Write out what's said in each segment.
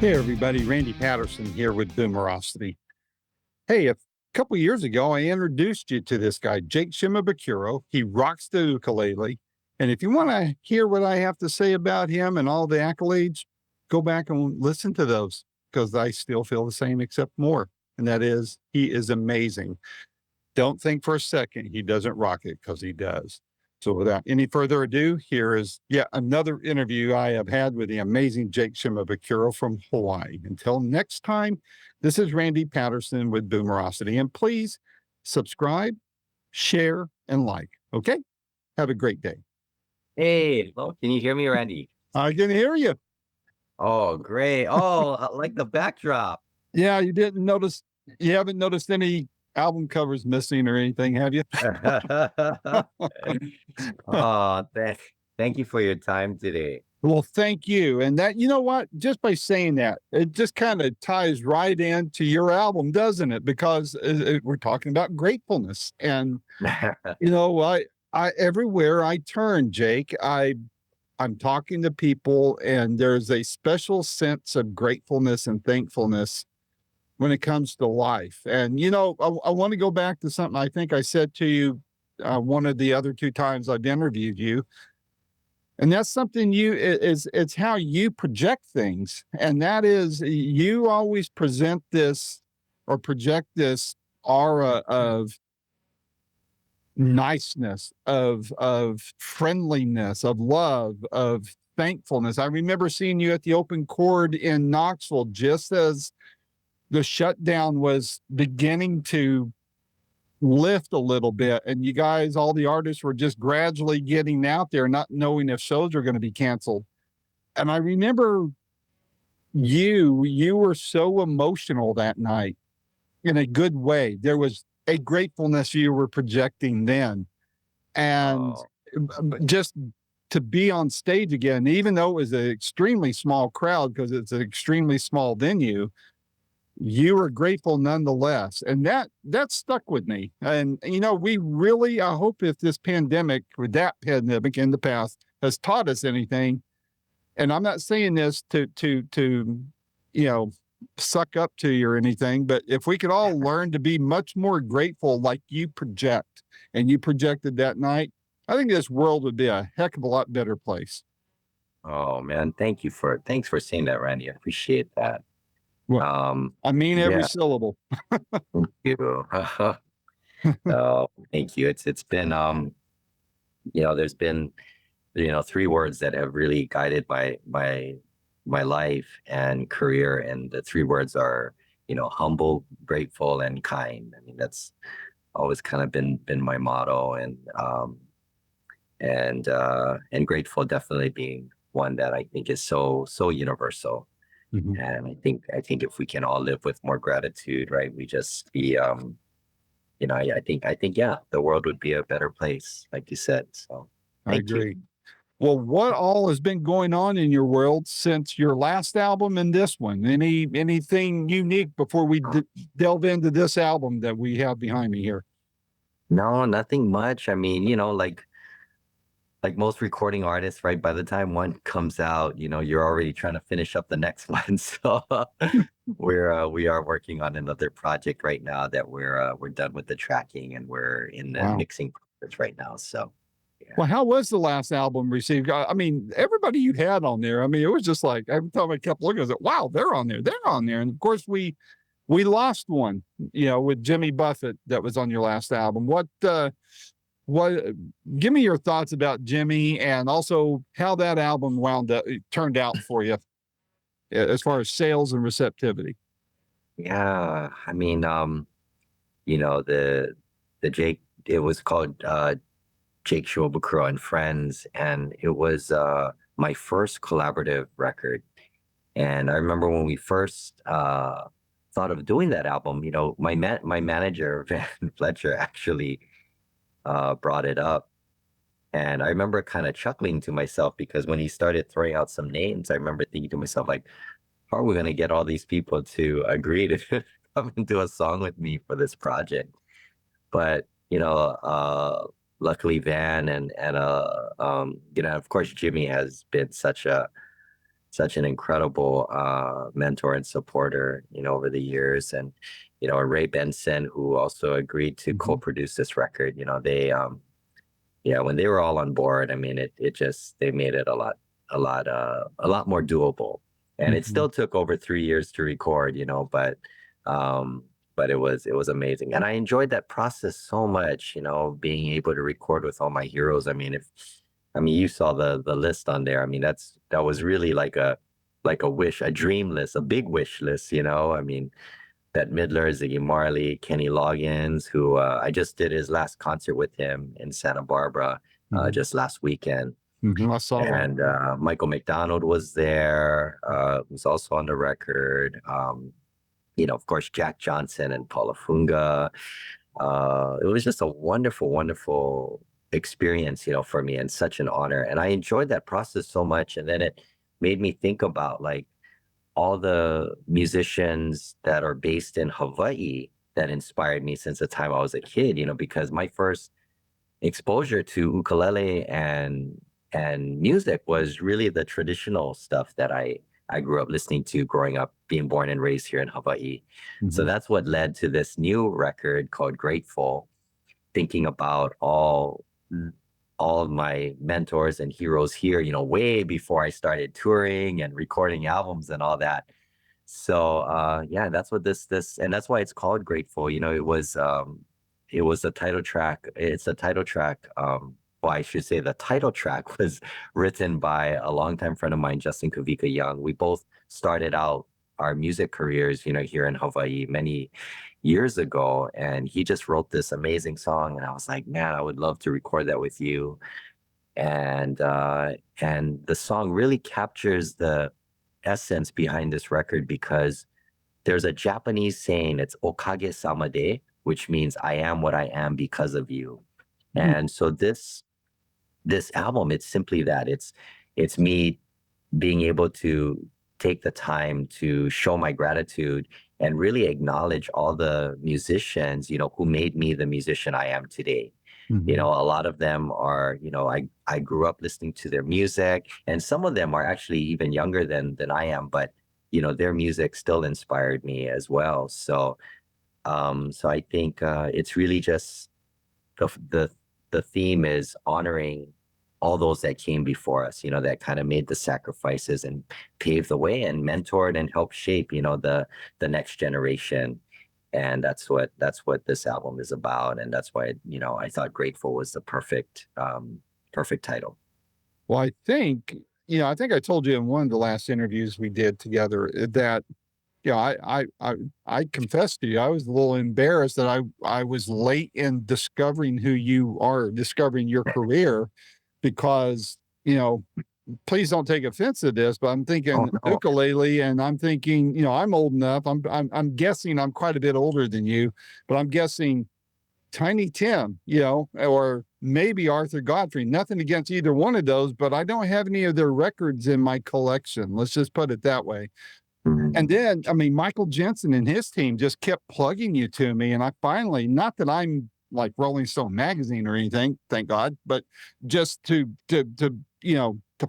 Hey, everybody. Randy Patterson here with Boomerocity. Hey, a couple years ago, I introduced you to this guy, Jake Shimabukuro. He rocks the ukulele. And if you want to hear what I have to say about him and all the accolades, go back and listen to those because I still feel the same, except more. And that is, he is amazing. Don't think for a second he doesn't rock it because he does. So without any further ado, here is yet another interview I have had with the amazing Jake Shimabukuro from Hawaii. Until next time, this is Randy Patterson with Boomerocity. And please subscribe, share, and like. Okay? Have a great day. Hey, hello, can you hear me, Randy? I can hear you. Oh, great. Oh, I like the backdrop. Yeah, you haven't noticed any album covers missing or anything, have you? Oh, thank you for your time today. Well, thank you. And that, you know what? Just by saying that, it just kind of ties right into your album, doesn't it? Because we're talking about gratefulness. And, I everywhere I turn, Jake, I'm talking to people and there's a special sense of gratefulness and thankfulness when it comes to life. And, I want to go back to something I think I said to you one of the other two times I've interviewed you. And that's something it's how you project things. And that is you always present this or project this aura of niceness, of friendliness, of love, of thankfulness. I remember seeing you at the open chord in Knoxville just as the shutdown was beginning to lift a little bit, and you guys, all the artists were just gradually getting out there, not knowing if shows are going to be canceled. And I remember you were so emotional that night in a good way. There was a gratefulness you were projecting then. And Oh, just to be on stage again, even though it was an extremely small crowd, because it's an extremely small venue, you were grateful nonetheless. And that stuck with me. And we really, I hope if this pandemic or that pandemic in the past has taught us anything, and I'm not saying this to suck up to you or anything, but if we could all learn to be much more grateful like you project and you projected that night, I think this world would be a heck of a lot better place. oh man, thanks for saying that, Randy. I appreciate that. Well, Um, I mean every yeah, syllable. thank you. Oh, thank you. It's been there's been three words that have really guided my life and career, and the three words are humble, grateful, and kind. I mean, that's always kind of been my motto, and grateful definitely being one that I think is so universal. Mhm. And I think if we can all live with more gratitude, right, we just be I think yeah, the world would be a better place, like you said. So I thank you. agree. Well, what all has been going on in your world since your last album and this one? Anything unique before we delve into this album that we have behind me here? No, nothing much. I mean, like most recording artists, right? By the time one comes out, you're already trying to finish up the next one. So we are working on another project right now that we're done with the tracking and we're in the Wow. mixing process right now. So yeah. Well, how was the last album received? I mean, everybody you had on there. I mean, it was just like every time I kept looking, I was like, "Wow, they're on there! They're on there!" And of course, we lost one, with Jimmy Buffett that was on your last album. What? Give me your thoughts about Jimmy and also how that album turned out for you as far as sales and receptivity. Yeah. I mean, the Jake, it was called Jake Shimabukuro and Friends, and it was my first collaborative record. And I remember when we first thought of doing that album, my manager Van Fletcher actually brought it up, and I remember kind of chuckling to myself because when he started throwing out some names, I remember thinking to myself like, "How are we going to get all these people to agree to come and do a song with me for this project?" But luckily Van and of course Jimmy has been such an incredible mentor and supporter, over the years. And, Ray Benson, who also agreed to Mhm. co-produce this record, they yeah, when they were all on board, I mean, it just they made it a lot more doable. And it Mhm. still took over 3 years to record, um, but it was amazing, and I enjoyed that process so much. Being able to record with all my heroes. I mean, you saw the list on there. I mean, that was really like a wish, a dream list, a big wish list. I mean, Bette Midler, Ziggy Marley, Kenny Loggins, who I just did his last concert with him in Santa Barbara Mhm. just last weekend. Mhm. I saw that. And Michael McDonald was there, was also on the record. Of course, Jack Johnson and Paula Funga. It was just a wonderful, wonderful experience, for me, and such an honor. And I enjoyed that process so much. And then it made me think about like all the musicians that are based in Hawaii that inspired me since the time I was a kid, because my first exposure to ukulele and music was really the traditional stuff that I grew up listening to growing up, being born and raised here in Hawaii. So Mhm. that's what led to this new record called Grateful, thinking about all of my mentors and heroes here, way before I started touring and recording albums and all that. So yeah, that's what this and that's why it's called Grateful. It was a title track. It's a title track. Well, I should say the title track was written by a longtime friend of mine, Justin Kavika Young. We both started out our music careers, here in Hawaii many years ago, and he just wrote this amazing song, and I was like, man, I would love to record that with you. And the song really captures the essence behind this record because there's a Japanese saying, it's okage sama de, which means I am what I am because of you. Mhm. And so this album, it's simply that. It's me being able to take the time to show my gratitude and really acknowledge all the musicians, who made me the musician I am today. Mhm. A lot of them are, I grew up listening to their music, and some of them are actually even younger than I am, but their music still inspired me as well. So I think it's really just the the the theme is honoring all those that came before us, that kind of made the sacrifices and paved the way and mentored and helped shape, the next generation. And that's what this album is about. And that's why, I thought Grateful was the perfect title. Well, I think I told you in one of the last interviews we did together that, I confess to you, I was a little embarrassed that I was late in discovering who you are, discovering your career because, please don't take offense to this, but I'm Oh thinking no. ukulele and I'm thinking, I'm old enough. I'm guessing I'm quite a bit older than you, but I'm guessing Tiny Tim, or maybe Arthur Godfrey. Nothing against either one of those, but I don't have any of their records in my collection. Let's just put it that way. And Mhm. then, I mean, Michael Jensen and his team just kept plugging you to me. And I finally, not that I'm like Rolling Stone magazine or anything, thank God, but just to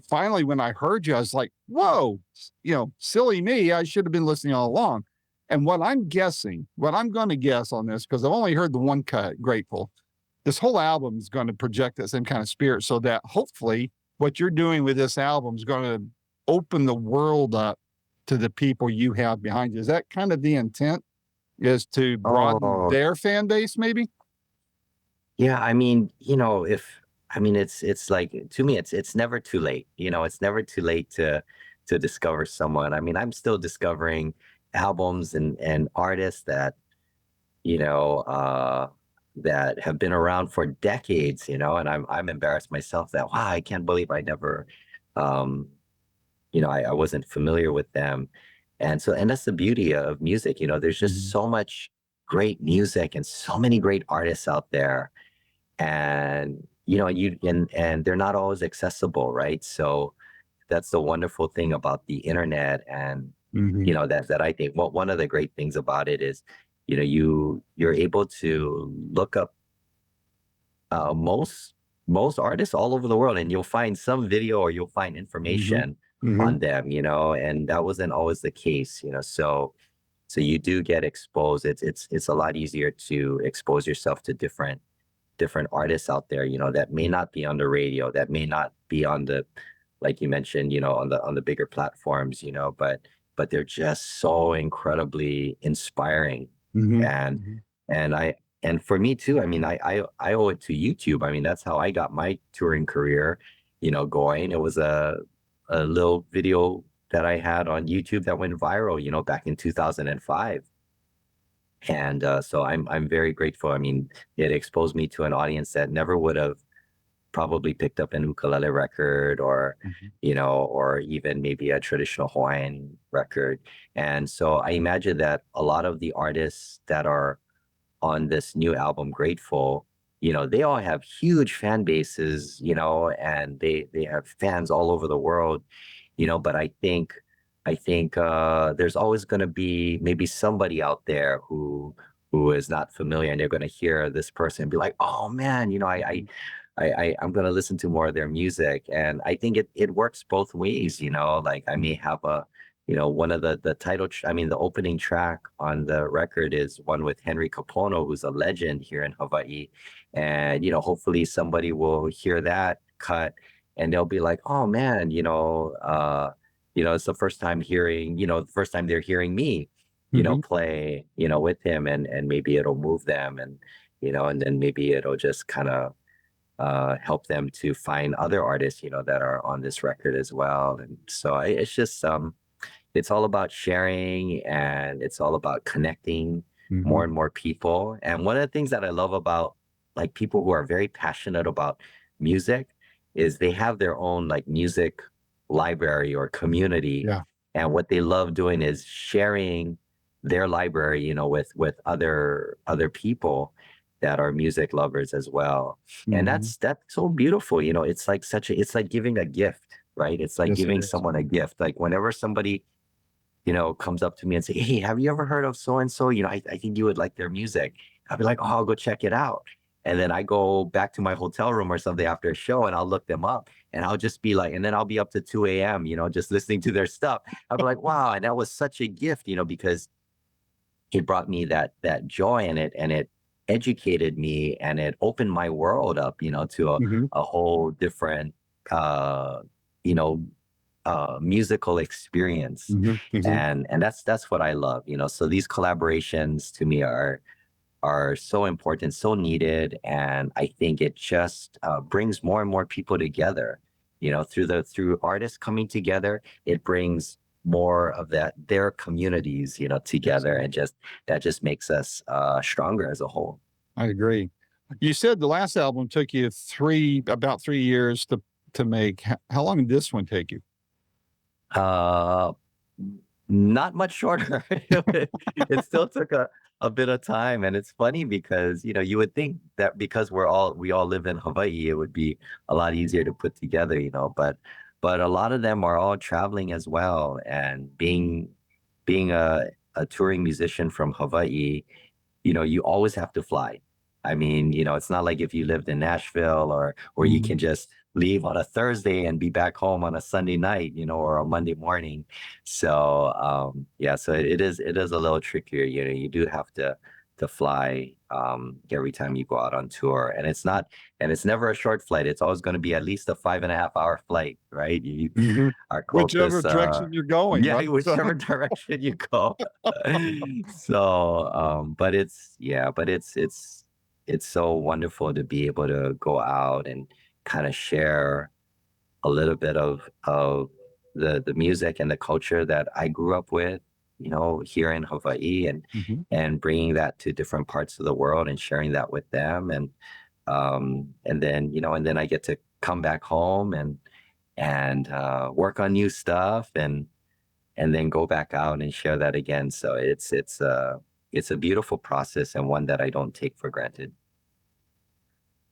finally, when I heard you, I was like, whoa, silly me. I should have been listening all along. And what I'm going to guess on this, because I've only heard the one cut, Grateful, this whole album is going to project that same kind of spirit so that hopefully what you're doing with this album is going to open the world up to the people you have behind you. Is that kind of the intent? Is to broaden Oh, their fan base, maybe? yeah. I mean, if I mean, it's like to me, it's never too late. It's never too late to discover someone. I mean, I'm still discovering albums and artists you know, uh, that have been around for decades, and I'm embarrassed myself that wow, I can't believe I never, um, I wasn't familiar with them, and that's the beauty of music. There's just Mhm. so much great music and so many great artists out there, and and they're not always accessible, right? So that's the wonderful thing about the internet, and Mhm. that I think one of the great things about it is you're able to look up most artists all over the world, and you'll find some video or you'll find Mhm. information Hmm. on them, and that wasn't always the case, so you do get exposed. It's a lot easier to expose yourself to different artists out there, that may not be on the radio, that may not be on the, like you mentioned, on the bigger platforms, but they're just so incredibly inspiring. Hmm. And Hmm. and I and for me too, I mean, I owe it to YouTube. I mean, that's how I got my touring career, going. It was a little video that I had on YouTube that went viral, back in 2005. And so I'm very grateful. I mean, it exposed me to an audience that never would have probably picked up an ukulele record, or Hmm. or even maybe a traditional Hawaiian record. And so I imagine that a lot of the artists that are on this new album, Grateful, they all have huge fan bases, and they have fans all over the world, but I think there's always going to be maybe somebody out there who is not familiar, and they're going to hear this person and be like, oh man, I'm going to listen to more of their music. And I think it works both ways, like I may have one of the the opening track on the record is one with Henry Kapono, who's a legend here in Hawaii. And, hopefully somebody will hear that cut and they'll be like, oh man, it's the first time hearing, the first time they're hearing me, Hmm. play, with him, and maybe it'll move them, and then maybe it'll just kind of help them to find other artists, that are on this record as well. And so it's just it's all about sharing, and it's all about connecting Hmm. more and more people. And one of the things that I love about like people who are very passionate about music is they have their own like music library or community. Yeah. And what they love doing is sharing their library, with other people that are music lovers as well. And Hmm. that's so beautiful. It's like it's like giving a gift, right? It's like Yes, it giving is. someone a gift. Like whenever somebody, comes up to me and say, hey, have you ever heard of so and so? I think you would like their music. I'll be like, oh, I'll go check it out. And then I go back to my hotel room or something after a show and I'll look them up, and I'll just be like, and then I'll be up to 2 a.m., just listening to their stuff. I'll be like, wow. And that was such a gift, because it brought me that joy in it, and it educated me, and it opened my world up, to Hmm. a whole different uh you know musical experience. Hmm. Hmm. And that's what I love, so these collaborations to me are so important, so needed, and I think it just brings more and more people together. Through artists coming together, it brings more of their communities, Yes, together, and just that just makes us stronger as a whole. I agree. You said the last album took you about 3 years to make. How long did this one take you? Uh, Not much shorter. It still took a bit of time, and it's funny because you would think that because we all live in Hawaii, it would be a lot easier to put together, but a lot of them are all traveling as well, and being a touring musician from Hawaii, you always have to fly. I mean, it's not like if you lived in Nashville, or you Mhm. can just leave on a Thursday and be back home on a Sunday night, or a Monday morning. So yeah, so it is a little trickier. You do have to fly every time you go out on tour, and it's never a short flight. It's always going to be at least a 5.5 hour flight, right? Mhm. Our Whichever closest direction you're going, yeah, right? So whichever direction you go. So, but it's so wonderful to be able to go out and kind of share a little bit of the music and the culture that I grew up with, here in Hawaii, and Mhm. and bringing that to different parts of the world and sharing that with them, and then I get to come back home and work on new stuff, and then go back out and share that again. So it's a beautiful process, and one that I don't take for granted.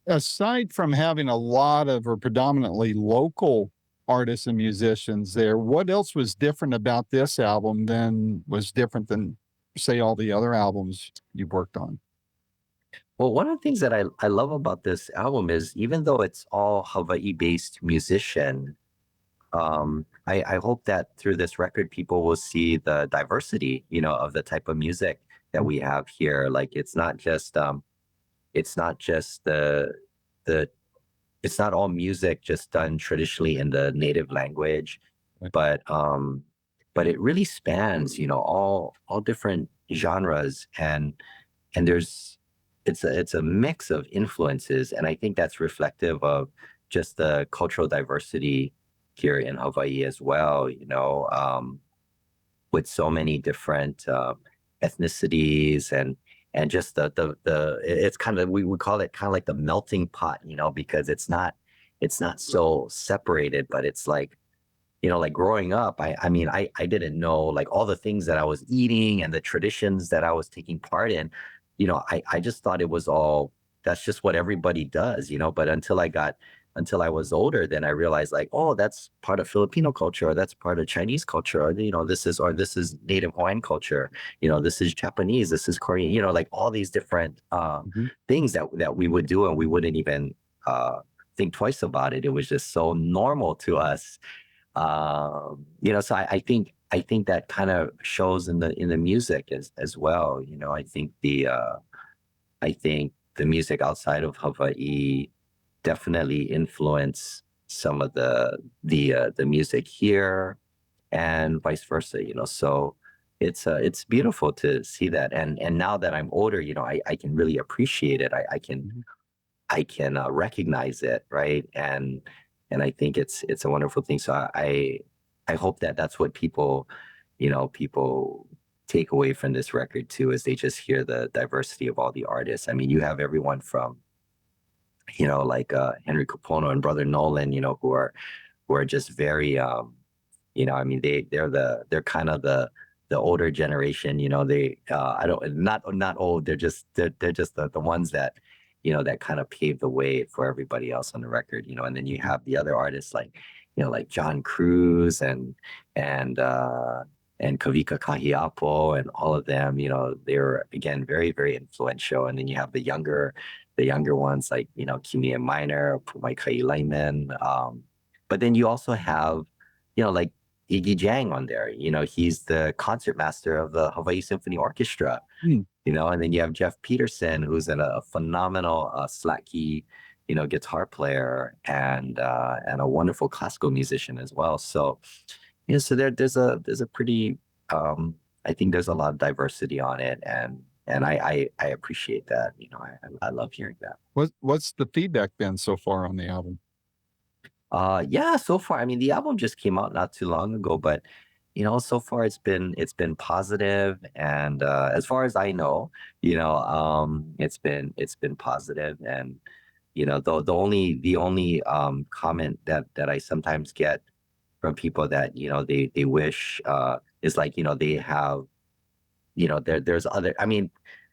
Aside from having a lot of or predominantly local artists and musicians there, what else was different about this album than was different than, say, all the other albums you've worked on? Well, one of the things that I love about this album is even though it's all Hawaii based musician, I hope that through this record, people will see the diversity, of the type of music that we have here. Like it's not just the it's not all music just done traditionally in the native language, Right. but but it really spans, all different genres, and there's it's a mix of influences, and I think that's reflective of just the cultural diversity here in Hawaii as well, with so many different ethnicities, and just it's kind of, we would call it kind of like the melting pot, because it's not so separated, but it's like, like growing up, I mean, I didn't know like all the things that I was eating and the traditions that I was taking part in. I just thought it was all, that's just what everybody does, but until I was older, then I realized like, oh, that's part of Filipino culture, or that's part of Chinese culture, or this is native Hawaiian culture, this is Japanese, this is Korean, like all these different Mhm. things that we would do, and we wouldn't even think twice about it. It was just so normal to us. So I think that kind of shows in the music as well. I think the music outside of Hawaii definitely influence some of the music here, and vice versa. So it's beautiful to see that, and now that I'm older, I can really appreciate it. I can Mhm. I can recognize it, right? And I think it's a wonderful thing. So I hope that that's what people take away from this record too, is they just hear the diversity of all the artists. I mean, you have everyone from, like Henry Capono and Brother Nolan, who are just very I mean, they're kind of the older generation. They I don't not old. They're just the ones that kind of paved the way for everybody else on the record. And then you have the other artists like like John Cruz and Kavika Kahiapo and all of them. They're again very very influential. And then you have the younger ones like Kimi and Minor, Pumai Kailainen. But then you also have like Iggy Jang on there. He's the concertmaster of the Hawaii Symphony Orchestra. Mm. And then you have Jeff Peterson, who's a phenomenal slack key, guitar player, and a wonderful classical musician as well. So, so there's a pretty I think there's a lot of diversity on it, and I appreciate that. I love hearing that. What's the feedback been so far on the album? Yeah, so far, I mean, the album just came out not too long ago, but so far it's been positive, and as far as I know, it's been positive, and the only comment that I sometimes get from people that they wish is like they have there's other, I mean,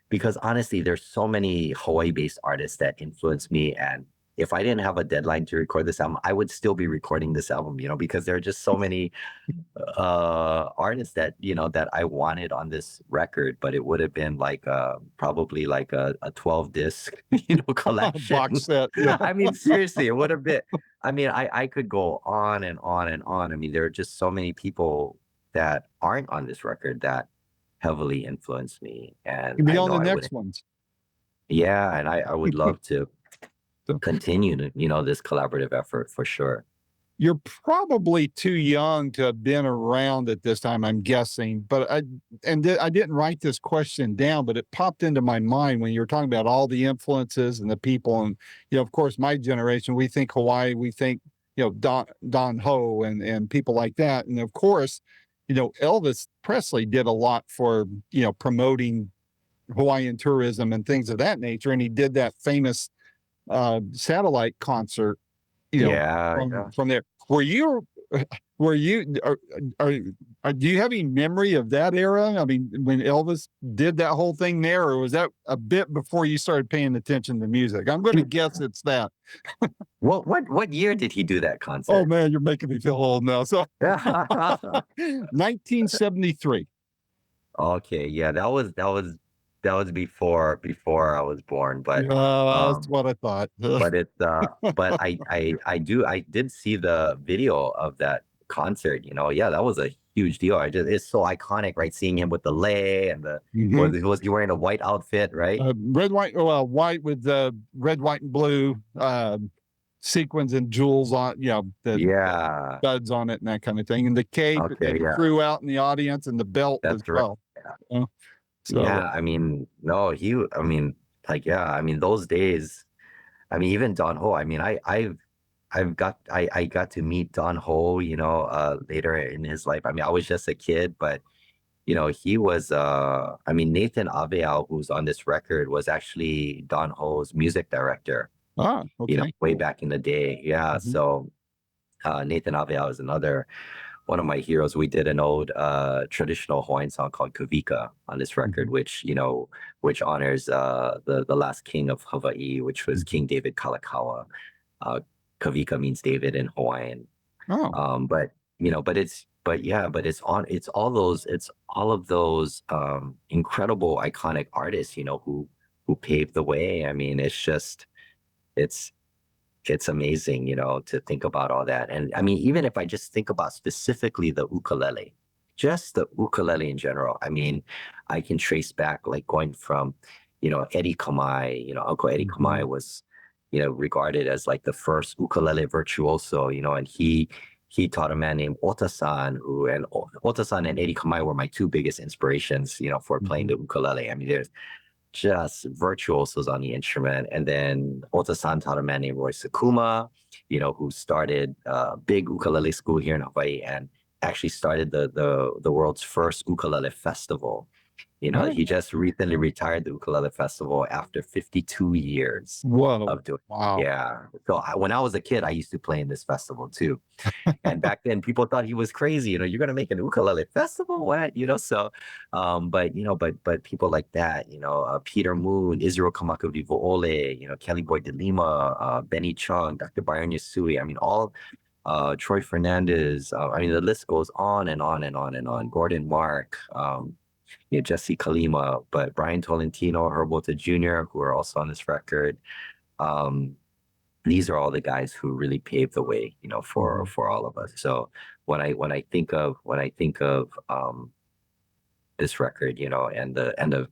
because honestly, there's so many Hawaii-based artists that influence me, and if I didn't have a deadline to record this album, I would still be recording this album, because there are just so many artists that I wanted on this record, but it would have been like probably like a 12 disc Box collection. set. Yeah. I mean, seriously, it would have been, I mean, I could go on and on and on. I mean, there are just so many people that aren't on this record that heavily influenced me, and You'll be I on know the I would. next ones. Yeah, and I would love to So continue this collaborative effort for sure. you're probably too young to have been around at this time, I'm guessing. But I didn't write this question down, but it popped into my mind when you were talking about all the influences and the people. And of course, my generation, we think Hawaii, we think Don Ho and people like that. And of course, Elvis Presley did a lot for promoting Hawaiian tourism and things of that nature. And he did that famous satellite concert, Yeah, yeah. from there. Were you, were you, do you have any memory of that era? I mean, when Elvis did that whole thing there, or was that a bit before you started paying attention to music? I'm going to guess it's that. What year did he do that Oh concert? man, you're making me feel old now. So 1973. Okay, yeah, that was before I was born, Yeah, that's um what I thought. but I did see the video of concert, yeah, that was a huge deal. It's so iconic, right? Seeing him with the lei and Mhm. was he wearing a white outfit, right? Red, white, well, white with red, white, and blue sequins and jewels on, the Yeah. studs on it and that kind of thing, and the cape. It Okay. had Yeah. crew out in the audience and the belt as That's right. well. Uh, so, Yeah. I mean, no, I mean, like, yeah, I mean, those days, I mean, even Don Ho, I mean, I got to meet Don Ho, later in his life. I mean, I was just a kid, but he was, I mean, Nathan Aveal, who's on this record, was actually Don Ho's music director, okay. way back in the day. Yeah. Mhm. So, Nathan Aveal is another one of my heroes. We did an old traditional Hawaiian song called Kavika on this record, Mhm. which honors the last king of Hawaii, which was Mhm. King David Kalakaua. Uh, Kavika means David in Hawaiian. Oh, But but it's all of those incredible iconic artists, who paved the way. I mean, it's it's amazing, to think about all that. And I mean, even if I just think about specifically the ukulele, just the ukulele in general, I mean, I can trace back like going from, Eddie Kamai, Uncle Eddie Kamai mhm. was, regarded as like the first ukulele virtuoso, and he taught a man named Otasan, and Otasan and Eddie Kamai were my two biggest inspirations, for playing Mhm. the ukulele. I mean, there's just virtuosos on the instrument. And then Ota-san taught a man named Roy Sakuma, who started a big ukulele school here in Hawaii and actually started the world's first ukulele festival. Oh, He just recently retired the ukulele festival after 52 years whoa. of doing. Wow. Yeah. So when I was a kid, I used to play in this festival too. And back then, people thought he was crazy. You're going to make an ukulele festival? What? So, but people like that, Peter Moon, Israel Kamakawiwo'ole, Kelly Boy de Lima, Benny Chung, Dr. Byron Yasui. I mean, all Troy Fernandez. I mean, the list goes on and on and on and on. Gordon Mark, Jesse Kalima, but Brian Tolentino, Herbolta Jr., who are also on this record. Um, these are all the guys who really paved the way, Mhm. for all of us. So when I think of this record, and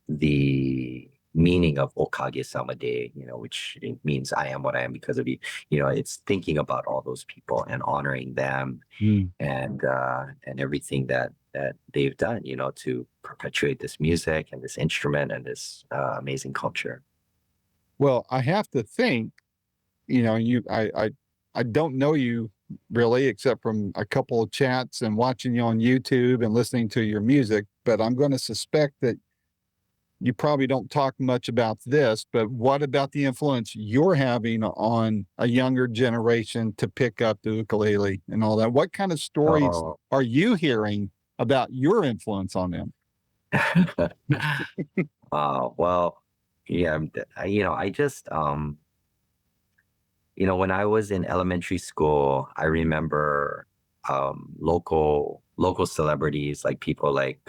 the meaning of Okage Sama Day, which it means I am what I am because of you. It's thinking about all those people and honoring them Mm. and everything that they've done, to perpetuate this music and this instrument and this amazing culture. Well, I have to think, I don't know you really except from a couple of chats and watching you on YouTube and listening to your music, but I'm going to suspect that you probably don't talk much about this, but what about the influence you're having on a younger generation to pick up the ukulele and all that? What kind of stories Oh, are you hearing about your influence on them? well, yeah, I just, when I was in elementary school, I remember local celebrities, like people like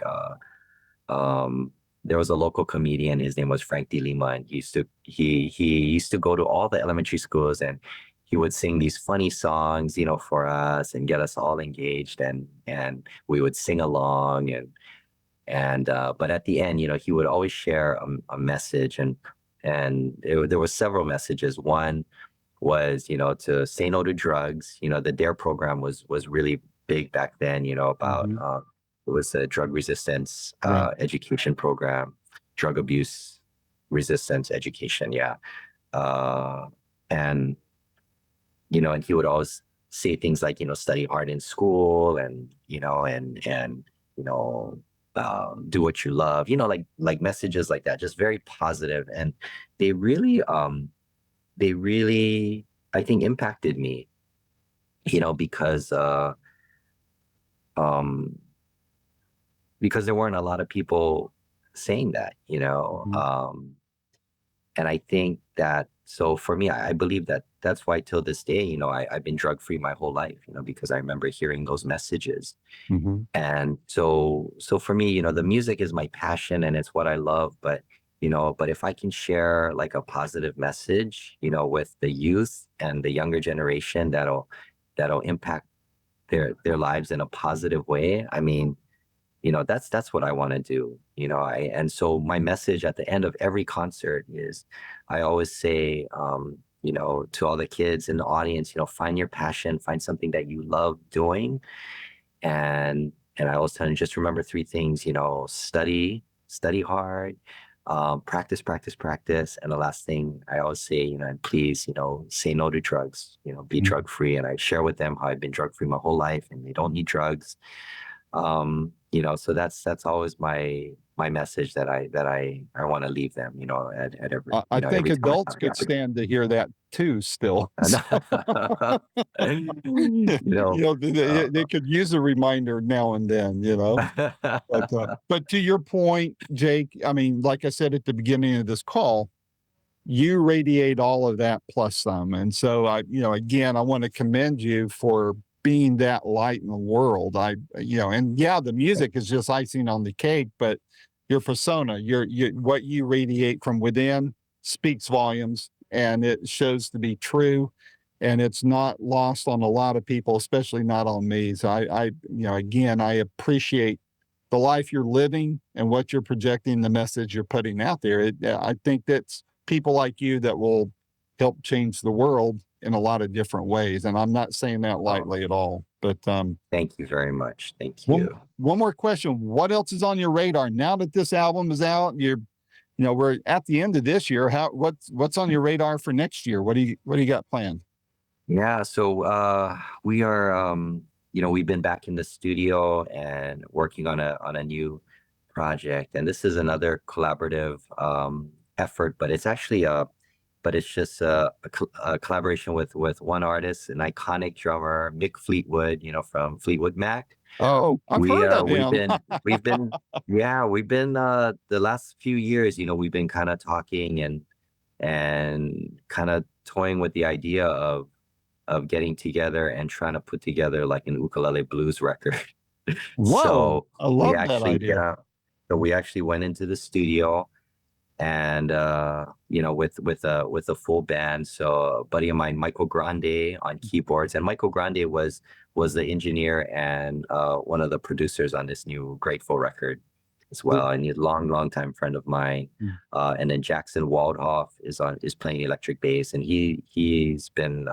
um, there was a local comedian. His name was Frank De Lima, and he used to go to all the elementary schools, and he would sing these funny songs, for us and get us all engaged, and we would sing along, and but at the end, he would always share a message, and there were several messages. One was, to say no to drugs. The DARE program was really big back then, about Mhm. it was a drug resistance Right. education program, drug abuse resistance education. Yeah. Uh, and, and he would always say things like, study hard in school and, you know, do what you love, like messages like that, just very positive. And they really, um, they really, I think, impacted me, because um because there weren't a lot of people saying that, Mhm. and I think that, so for me, I believe that that's why till this day, I've been drug free my whole life, because I remember hearing those messages. Mhm. And so for me, the music is my passion and it's what I love. But if I can share like a positive message, with the youth and the younger generation, that'll impact their lives in a positive way. I mean, that's what I want to do. And so my message at the end of every concert is, I always say, to all the kids in the audience, find your passion, find something that you love doing. And I always tell them, just remember three things, study hard, practice, practice, practice. And the last thing I always say, and please, say no to drugs, be drug free. And I share with them how I've been drug free my whole life and they don't need drugs. So that's always my message that I want to leave them, at every, I think every time I adults have the could opportunity. stand to hear that too still. Uh, They could use a reminder now and then, but to your point, Jake, I mean, like I said at the beginning of this call, you radiate all of that plus some. And so again, I want to commend you for being that light in the world. And yeah, the music is just icing on the cake, but your persona, what you radiate from within speaks volumes, and it shows to be true. And it's not lost on a lot of people, especially not on me. So again, I appreciate the life you're living and what you're projecting, the message you're putting out there. I think that's people like you that will help change the world in a lot of different ways. And I'm not saying that lightly at all. But Thank you very much. Thank one, you. one more question. What else is on your radar now that this album is out? We're at the end of this year. What's on your radar for next year? What do you got planned? Yeah, so we are, we've been back in the studio and working on a new project, and this is another collaborative effort, but it's just a collaboration with one artist, an iconic drummer, Mick Fleetwood, from Fleetwood Mac. Oh, I've heard of We've him. been the last few years, we've been kind of talking and kind of toying with the idea of getting together and trying to put together like an ukulele blues record. Whoa, So I we love that actually, idea. we actually went into the studio and with a full band. So a buddy of mine, Michael Grande, on keyboards, and Michael Grande was the engineer and one of the producers on this new Grateful record as well, and he's a long time friend of mine. And then Jackson Waldhoff is playing electric bass, and we've been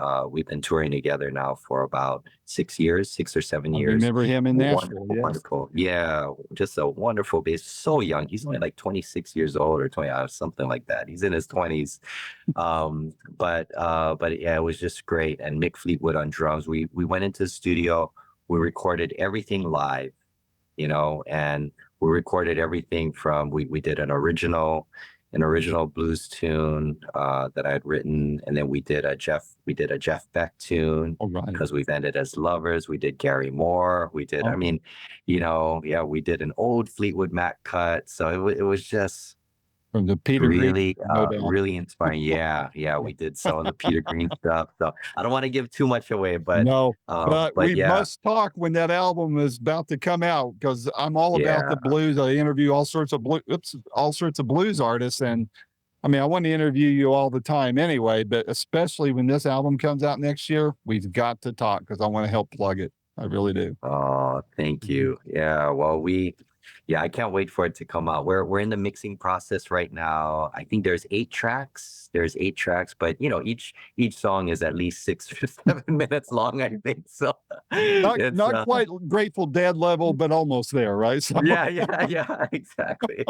touring together now for about 6 or 7 I years. remember him in Nashville. Wonderful, Yes. wonderful. Yeah, just a wonderful bass. So young. He's only like 26 years old or 20, something like that. He's in his 20s. But yeah, it was just great. And Mick Fleetwood on drums. We went into the studio. We recorded everything live, and we recorded everything from we did an original blues tune that I had written, and then we did a Jeff Beck tune, All right. because we've ended as lovers. We did Gary Moore. We did, I mean, yeah, we did an old Fleetwood Mac cut. So it was just From the Peter Green, really, no doubt. really inspiring. Yeah, we did some of the Peter Green stuff. So I don't want to give too much away, but No, but we yeah, must talk when that album is about to come out, because I'm all about yeah. the blues. I interview all sorts of blues artists, and I mean, I want to interview you all the time anyway, but especially when this album comes out next year, we've got to talk because I want to help plug it. I really do. Oh, thank you. Yeah, well, I can't wait for it to come out. We're in the mixing process right now. I think there's 8 tracks. But each song is at least 6 or 7 minutes long, I think. So Not quite Grateful Dead level, but almost there, right? So, yeah, exactly.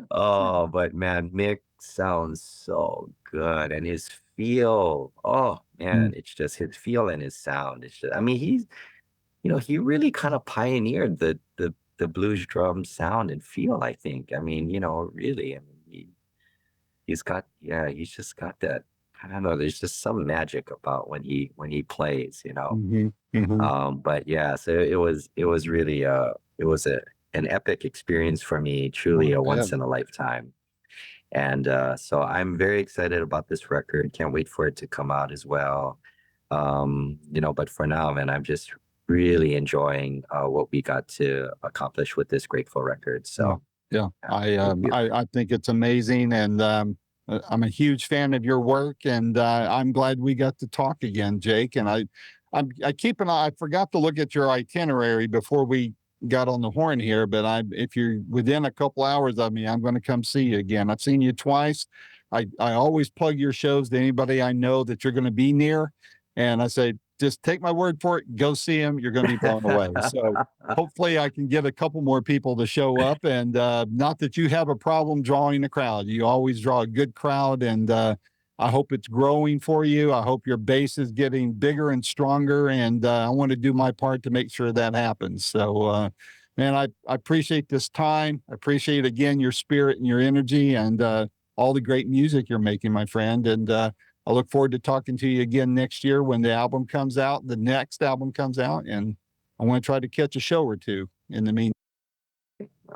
Oh, but man, Mick sounds so good, and his feel. Oh man, it's just his feel and his sound. It's just, I mean, he really kind of pioneered the blues drum sound and feel, I think. I mean, really, I mean, he's just got that. I don't know. There's just some magic about when he plays. But yeah, so it was really it was an epic experience for me, truly a once in a lifetime. And so I'm very excited about this record. Can't wait for it to come out as well. But for now, man, I'm just really enjoying what we got to accomplish with this Grateful record. So yeah, thank you. I think it's amazing, and I'm a huge fan of your work, and I'm glad we got to talk again, Jake. And I keep an eye. I forgot to look at your itinerary before we got on the horn here, but if you're within a couple hours of me, I'm going to come see you again. I've seen you twice. I always plug your shows to anybody I know that you're going to be near, and I say, just take my word for it. Go see him. You're going to be blown away. So hopefully, I can get a couple more people to show up. And not that you have a problem drawing a crowd. You always draw a good crowd, and I hope it's growing for you. I hope your base is getting bigger and stronger, and I want to do my part to make sure that happens. So, man, I appreciate this time. I appreciate, again, your spirit and your energy, and all the great music you're making, my friend. And I look forward to talking to you again next year when the album comes out, the next album comes out, and I want to try to catch a show or two in the meantime.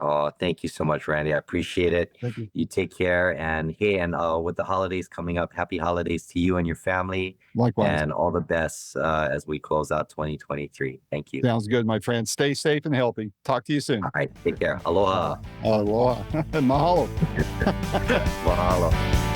Oh, thank you so much, Randy. I appreciate it. Thank you. You take care. And hey, and with the holidays coming up, happy holidays to you and your family. Likewise. And all the best as we close out 2023. Thank you. Sounds good, my friend. Stay safe and healthy. Talk to you soon. All right. Take care. Aloha. Aloha. Mahalo. Mahalo.